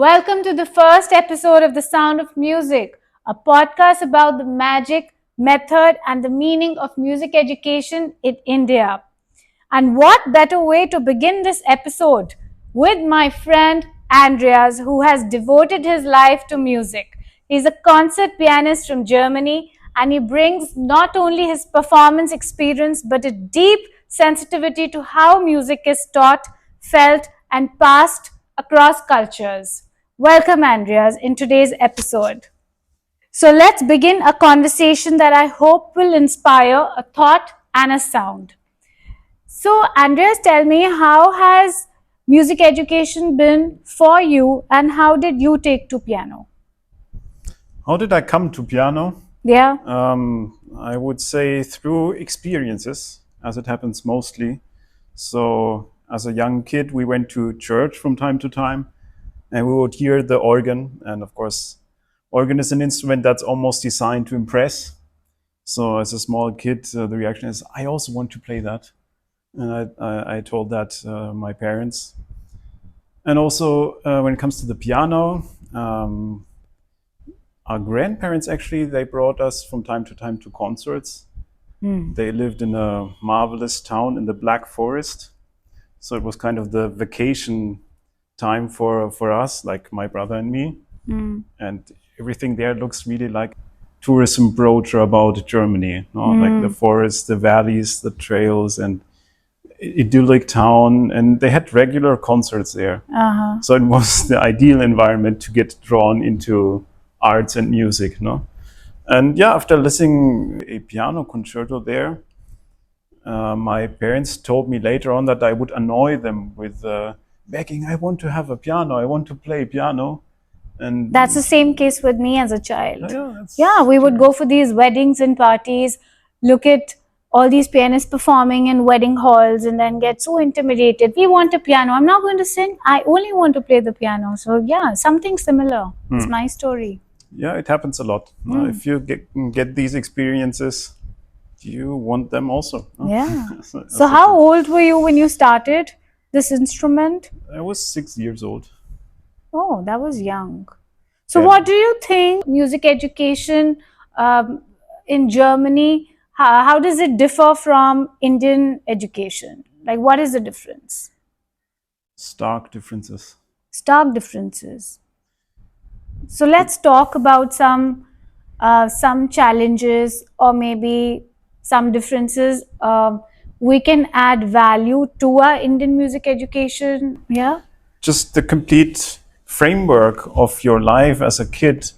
Welcome to the first episode of The Sound of Music, a podcast about the magic, method, and the meaning of music education in India. And what better way to begin this episode with my friend Andreas, who has devoted his life to music. He's a concert pianist from Germany, and he brings not only his performance experience but a deep sensitivity to how music is taught, felt, and passed across cultures. Welcome, Andreas, in today's episode. So let's begin a conversation that I hope will inspire a thought and a sound. So, Andreas, tell me, how has music education been for you, and how did you take to piano? How did I come to piano? Yeah. I would say through experiences, as it happens mostly. So, as a young kid, we went to church from time to time, and we would hear the organ. And of course, organ is an instrument that's almost designed to impress. So, as a small kid, the reaction is, I also want to play that. And I told that my parents. And also, when it comes to the piano, our grandparents actually, they brought us from time to time to concerts. They lived in a marvelous town in the Black Forest. So it was kind of the vacation time for us, like my brother and me. And everything there looks really like tourism brochure about Germany. Like the forest, the valleys, the trails, and idyllic town. And they had regular concerts there. So it was the ideal environment to get drawn into arts and music, And yeah, after listening a piano concerto there, my parents told me later on that I would annoy them with begging, I want to have a piano, I want to play piano. And That's the same case with me as a child. Yeah, We would go for these weddings and parties, look at all these pianists performing in wedding halls, and then get so intimidated. We want a piano. I'm not going to sing. I only want to play the piano. So yeah, something similar. It's my story. Yeah, it happens a lot. If you get these experiences, you want them also. Yeah. So how old were you when you started this instrument? I was 6 years old. Oh, that was young. So Yeah. what do you think music education in Germany, how does it differ from Indian education? Like, what is the difference? Stark differences. Stark differences. So let's talk about some challenges, or maybe some differences we can add value to our Indian music education. Yeah. Just the complete framework of your life as a kid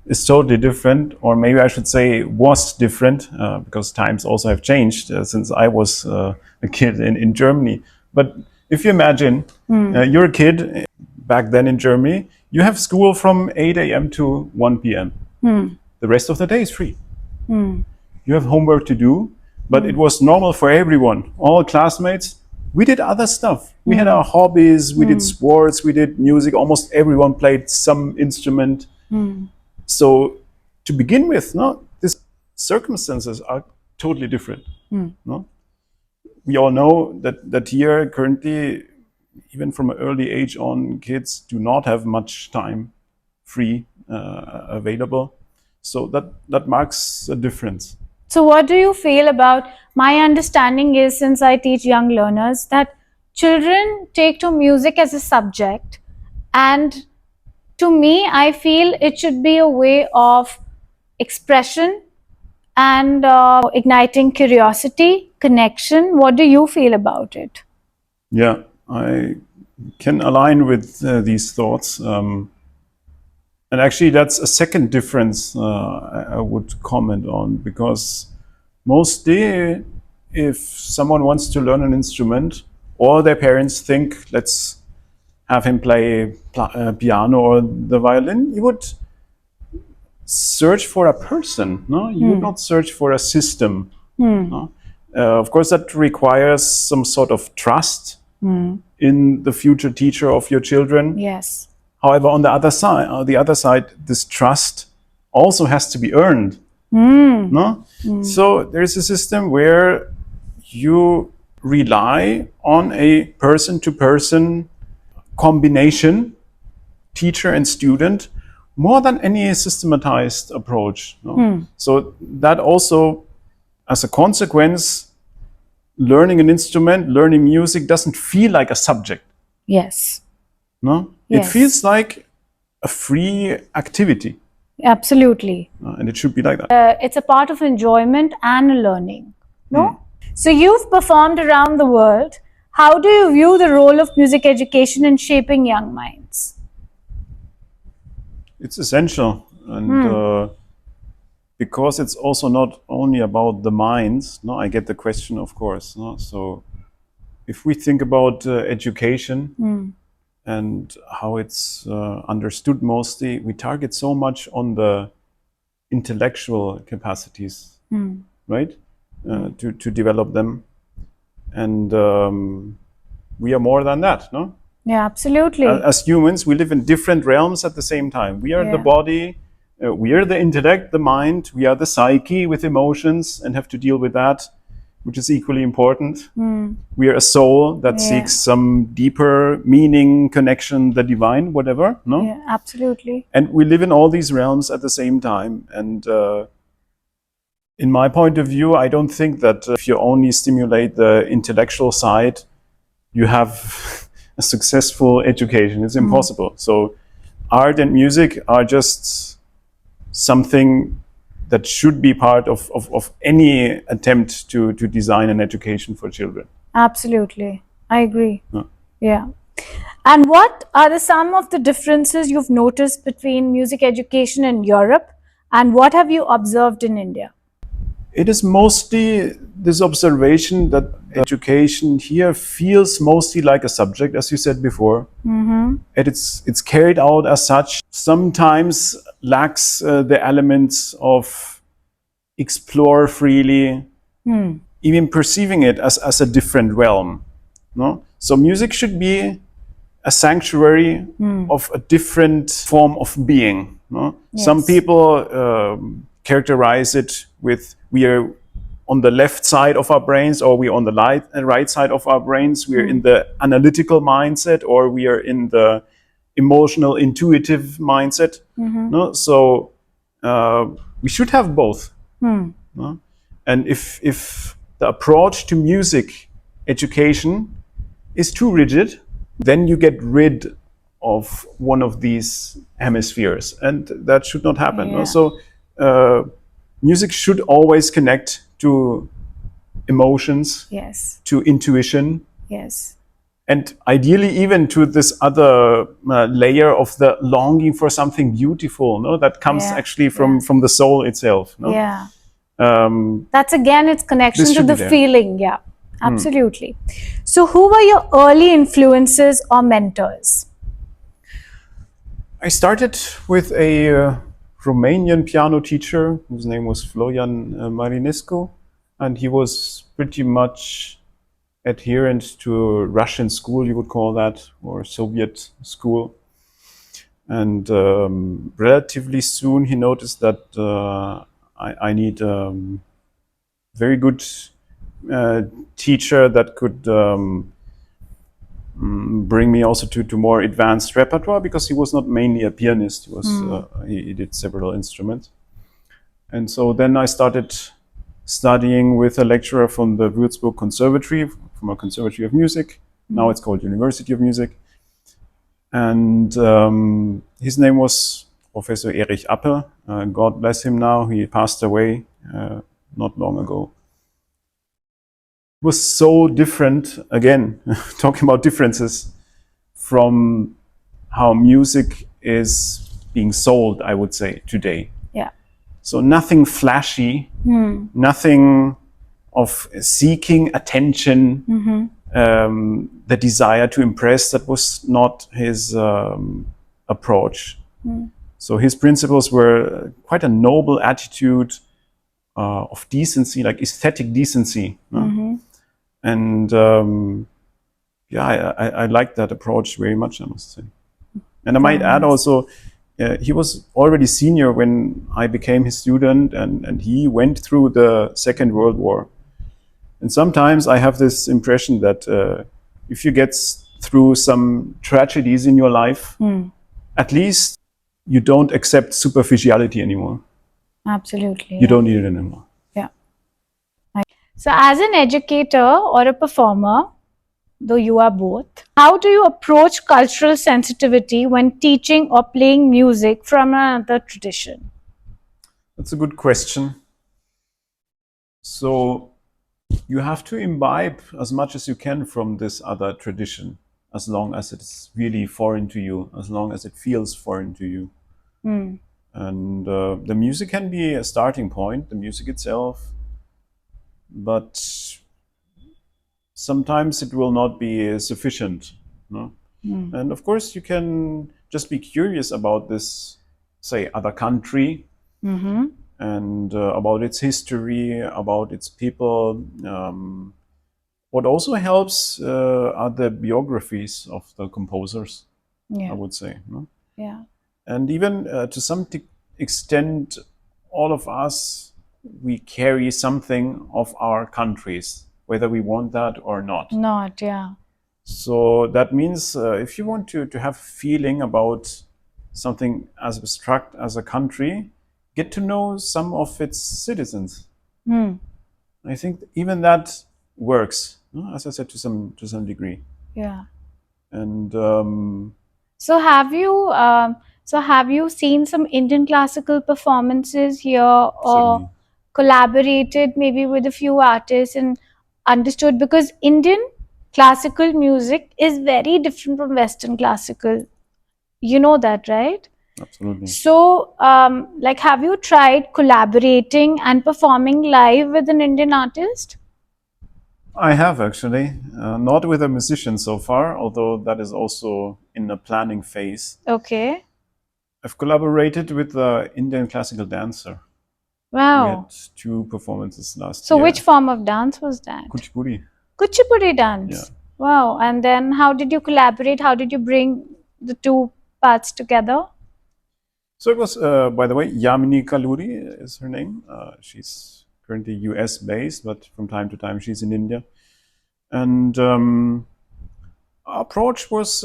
is totally different, or maybe I should say was different, because times also have changed since I was a kid in Germany. But if you imagine you're a kid back then in Germany, you have school from 8 a.m. to 1 p.m. The rest of the day is free. You have homework to do, but it was normal for everyone. All classmates, we did other stuff. We had our hobbies, we did sports, we did music. Almost everyone played some instrument. So to begin with, these circumstances are totally different. We all know that here currently, even from an early age on, kids do not have much time free available. So that marks a difference. So what do you feel about, my understanding is, since I teach young learners, that children take to music as a subject, and to me, I feel it should be a way of expression and igniting curiosity, connection. What do you feel about it? Yeah, I can align with these thoughts. And actually, that's a second difference I would comment on, because mostly if someone wants to learn an instrument, or their parents think, let's have him play piano or the violin, you would search for a person, You would not search for a system. Of course, that requires some sort of trust in the future teacher of your children. Yes. However, on the other side, this trust also has to be earned. So there's a system where you rely on a person-to-person combination teacher and student more than any systematized approach. No? So that also, as a consequence, learning an instrument, learning music doesn't feel like a subject. Yes. No? Yes. It feels like a free activity. Absolutely. And it should be like that. It's a part of enjoyment and learning. No? So you've performed around the world. How do you view the role of music education in shaping young minds? It's essential. And because it's also not only about the minds. No, I get the question, of course. No? So if we think about education and how it's understood mostly, we target so much on the intellectual capacities, right? To develop them. And we are more than that, no? Yeah, absolutely. As humans, we live in different realms at the same time. We are the body, we are the intellect, the mind, we are the psyche with emotions and have to deal with that, which is equally important. We are a soul that seeks some deeper meaning, connection, the divine, whatever, no? Yeah, absolutely. And we live in all these realms at the same time. And in my point of view, I don't think that if you only stimulate the intellectual side, you have a successful education. It's impossible. So art and music are just something that should be part of any attempt to design an education for children. Absolutely. I agree. Yeah. And what are some of the differences you've noticed between music education in Europe, and what have you observed in India? It is mostly this observation that education here feels mostly like a subject, as you said before. And it's carried out as such. Sometimes lacks the elements of explore freely, even perceiving it as a different realm. No? So music should be a sanctuary of a different form of being. No? Yes. Some people characterize it with we are on the left side of our brains, or we are on the right side of our brains. We are in the analytical mindset, or we are in the emotional, intuitive mindset. No? So we should have both. No? And if the approach to music education is too rigid, then you get rid of one of these hemispheres, and that should not happen. No? So music should always connect to emotions, Yes. to intuition, Yes. and ideally even to this other layer of the longing for something beautiful, no, that comes actually from the soul itself. No? Yeah. That's again its connection to the feeling. Yeah, absolutely. So who were your early influences or mentors? I started with a Romanian piano teacher whose name was Florian Marinescu, and he was pretty much adherent to Russian school, you would call that, or Soviet school. And relatively soon he noticed that I need a very good teacher that could bring me also to more advanced repertoire, because he was not mainly a pianist. He was he did several instruments. And so then I started studying with a lecturer from the Würzburg Conservatory, from a Conservatory of Music. Now it's called University of Music. And his name was Professor Erich Appel. God bless him now. He passed away not long ago. It was so different, again, talking about differences, from how music is being sold, I would say, today. Yeah. So nothing flashy, nothing of seeking attention, the desire to impress. That was not his approach. So his principles were quite a noble attitude of decency, like aesthetic decency. And I like that approach very much, I must say. And I might add also, he was already senior when I became his student, and he went through the Second World War. And sometimes I have this impression that if you get through some tragedies in your life, at least you don't accept superficiality anymore. Absolutely. You don't need it anymore. Yeah. So, as an educator or a performer, though you are both, how do you approach cultural sensitivity when teaching or playing music from another tradition? That's a good question. So you have to imbibe as much as you can from this other tradition, as long as it's really foreign to you, as long as it feels foreign to you. And the music can be a starting point, the music itself, but sometimes it will not be sufficient. No? And of course, you can just be curious about this, say, other country, and about its history, about its people. What also helps are the biographies of the composers, I would say. No? Yeah. And even to some extent, all of us, we carry something of our countries, whether we want that or not. Not, yeah. So that means if you want to have a feeling about something as abstract as a country, get to know some of its citizens. I think even that works, as I said, to some degree. Yeah. And So have you seen some Indian classical performances here, or certainly, collaborated maybe with a few artists and understood, because Indian classical music is very different from Western classical. You know that, right? absolutely. So, like, have you tried collaborating and performing live with an Indian artist? I have actually, not with a musician so far, although that is also in the planning phase. Okay. I've collaborated with an Indian classical dancer. We Wow. had 2 performances last So, year. which form of dance was that? Kuchipudi. Kuchipudi dance. Yeah. Wow. And then how did you collaborate? How did you bring the two parts together? So it was, by the way, Yamini Kaluri is her name. She's currently US based, but from time to time she's in India. And our approach was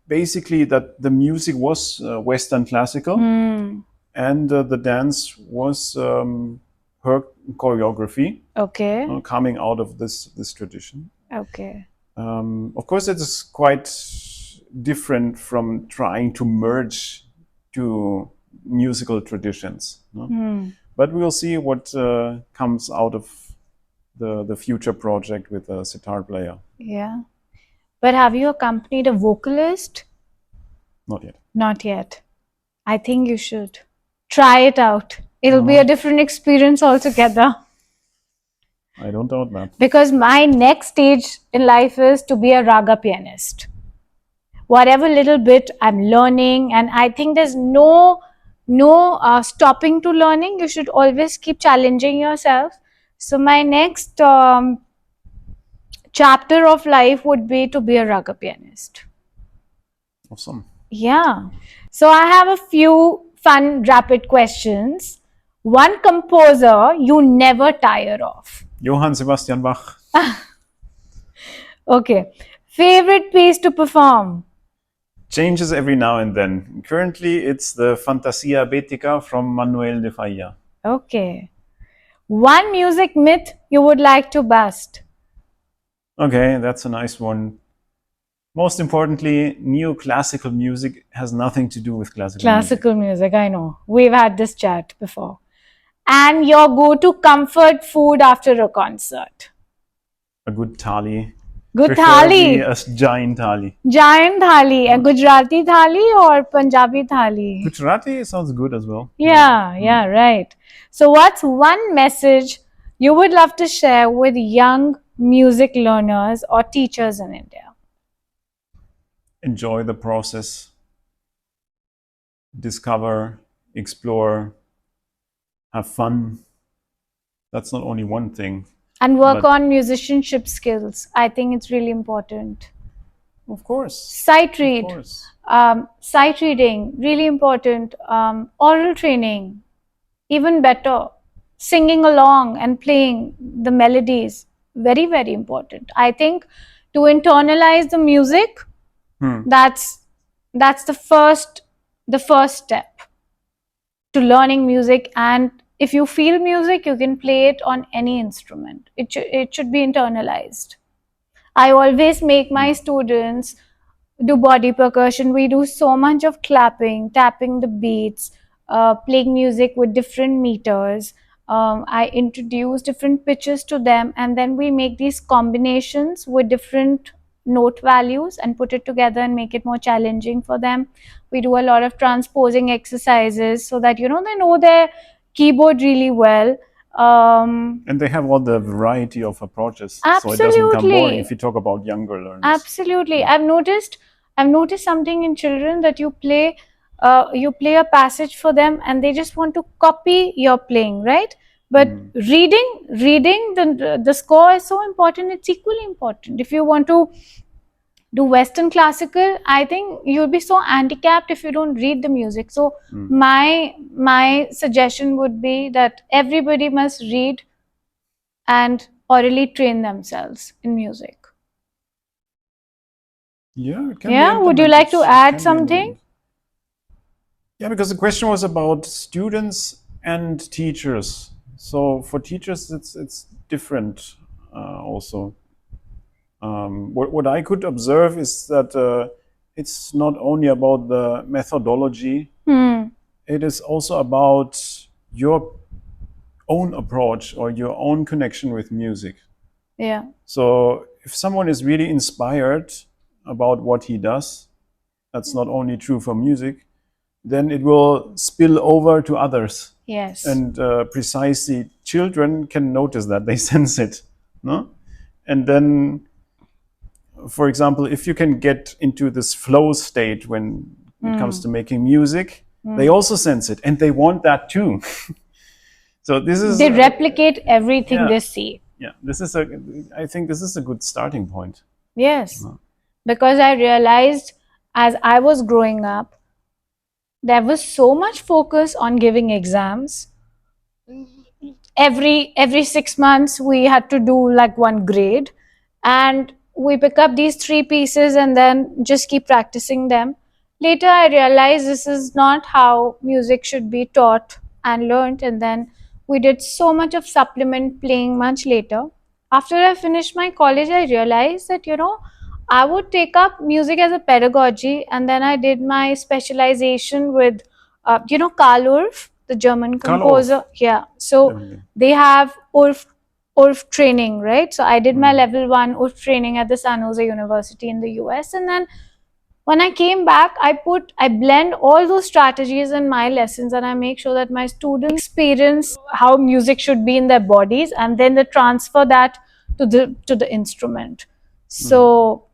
basically that the music was Western classical, and the dance was her choreography, Okay. coming out of this tradition. Okay. Of course, it is quite different from trying to merge 2 musical traditions. No? But we will see what comes out of the future project with a sitar player. Yeah. But have you accompanied a vocalist? Not yet. Not yet. I think you should. Try it out. It'll be a different experience altogether. I don't doubt that. Because my next stage in life is to be a raga pianist. Whatever little bit I'm learning, and I think there's no stopping to learning. You should always keep challenging yourself. So my next chapter of life would be to be a raga pianist. Awesome. Yeah. So I have a few fun rapid questions. One composer you never tire of. Johann Sebastian Bach. Okay. Favorite piece to perform? Changes every now and then. Currently, it's the Fantasia Betica from Manuel de Falla. Okay. One music myth you would like to bust? Okay, that's a nice one. Most importantly, new classical music has nothing to do with Classical music, I know. We've had this chat before. And your go-to comfort food after a concert? A good thali. Good Preferably thali. a giant thali. Giant thali. A Gujarati thali or Punjabi thali? Gujarati sounds good as well. Yeah, right. So what's one message you would love to share with young music learners or teachers in India? Enjoy the process. Discover, explore, have fun. That's not only one thing. And work on musicianship skills. I think it's really important. Of course. Sight read. Of course. Sight reading, really important. Oral training, even better. Singing along and playing the melodies, very, very important. I think to internalize the music, that's that's the first step to learning music. And if you feel music, you can play it on any instrument. It should be internalized. I always make my students do body percussion. We do so much of clapping, tapping the beats, playing music with different meters. I introduce different pitches to them, and then we make these combinations with different note values and put it together and make it more challenging for them. We do a lot of transposing exercises so that they know their keyboard really well. And they have all the variety of approaches, so it doesn't become boring if you talk about younger learners. Absolutely. I've noticed something in children that you play a passage for them and they just want to copy your playing, right? But reading the score is so important. It's equally important. If you want to do Western classical, I think you'll be so handicapped if you don't read the music. So my suggestion would be that everybody must read and orally train themselves in music. Yeah, it can be Yeah, would you implemented. like to It add can be something? implemented. Yeah, because the question was about students and teachers. So for teachers, it's different also. What I could observe is that it's not only about the methodology, it is also about your own approach or your own connection with music. Yeah. So if someone is really inspired about what he does, that's not only true for music, then it will spill over to others. Yes. And precisely, children can notice that, they sense it. No? And then, for example, if you can get into this flow state when it comes to making music, they also sense it and they want that too. So this is They replicate everything yeah. they see. Yeah, I think this is a good starting point. Yes. Because I realized as I was growing up, there was so much focus on giving exams. Every 6 months we had to do like one grade, and we pick up these three pieces and then just keep practicing them. Later I realized this is not how music should be taught and learned, and then we did so much of supplement playing much later. After I finished my college, I realized that I would take up music as a pedagogy, and then I did my specialization with Karl Orff, the German Karl composer. Orff. Yeah. So Definitely. they have Orff training, right? So I did my level 1 Orff training at the San Jose University in the US, and then when I came back, I blend all those strategies in my lessons, and I make sure that my students experience how music should be in their bodies, and then they transfer that to the instrument. So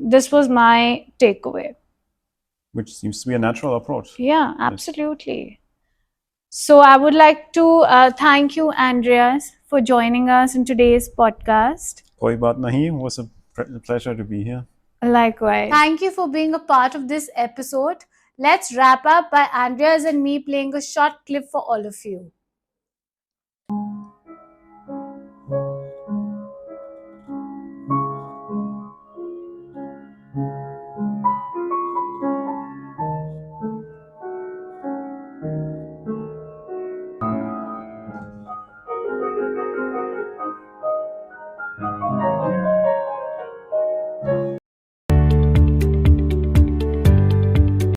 this was my takeaway. Which seems to be a natural approach. Yeah, absolutely. So I would like to thank you, Andreas, for joining us in today's podcast. Koi baat nahi, it was a pleasure to be here. Likewise. Thank you for being a part of this episode. Let's wrap up by Andreas and me playing a short clip for all of you.